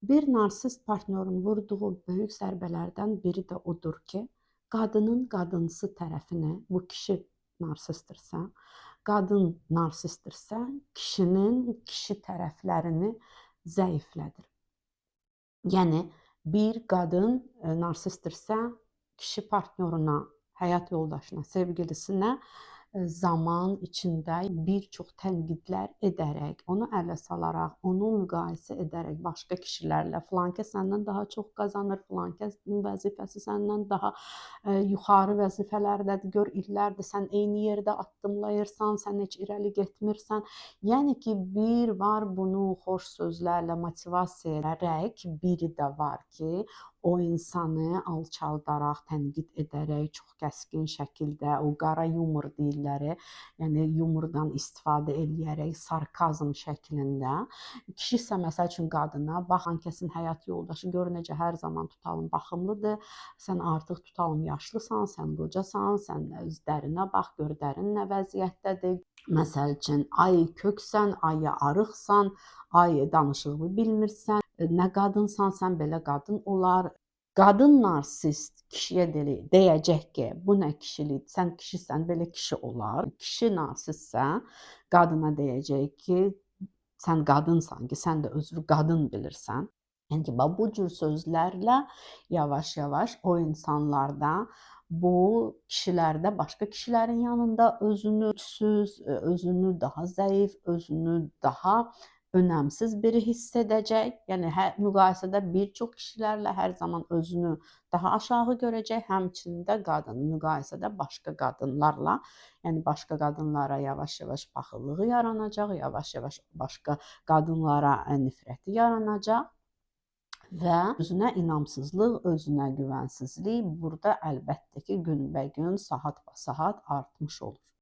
Bir narsist partnyorun vurduğu böyük zərbələrdən biri də odur ki, qadının qadınsı tərəfini, bu kişi narsistdirsə, qadın narsistdirsə, kişinin kişi tərəflərini zəiflədir. Yəni bir qadın narsistdirsə, kişi partnyoruna, həyat yoldaşına, sevgilisinə zaman içində bir çox tənqidlər edərək, onu ələ salaraq, onu müqayisə edərək başqa kişilərlə, filankəs səndən daha çox qazanır, filankəsin vəzifəsi səndən daha yuxarı vəzifələrdədir, gör illərdir sən eyni yerdə addımlayırsan, sən heç irəli getmirsən. Yəni ki, bir var bunu xoş sözlərlə motivasiya edərək, biri də var ki, o insanı alçaldaraq, tənqid edərək, çox kəskin şəkildə, o qara yumor deyirlər, yəni yumordan istifadə eləyərək, sarkazm şəklində. Kişi isə məsəl üçün qadına, baxan kəsin həyat yoldaşı gör necə hər zaman tutalım baxımlıdır, sən artıq tutalım yaşlısan, sən qocasan, sən öz dərinə bax, gör dərin nə vəziyyətdədir. Məsəl üçün, ay köksən, ay arıqsan, ay danışığı bilmirsən, nə qadınsan, sən belə qadın olar. Qadın narsist kişiyə deyəcək ki, bu nə kişilik, sən kişisən, belə kişi olar. Kişi narsistsə, qadına deyəcək ki, sən qadınsan ki, sən də özünü qadın bilirsən. Yəni ki, bu cür sözlərlə yavaş-yavaş o insanlarda, bu kişilərdə, başqa kişilərin yanında özünü gücsüz, özünü daha zəif, özünü daha önəmsiz biri hiss edəcək. Yəni müqayisədə bir çox kişilərlə hər zaman özünü daha aşağı görəcək, həmçinin də qadın müqayisədə başqa qadınlarla, yəni başqa qadınlara yavaş-yavaş paxıllığı yaranacaq, yavaş-yavaş başqa qadınlara nifrəti yaranacaq və özünə inamsızlıq, özünə güvənsizlik burada əlbəttə ki, günbəgün, saat basaat artmış olur.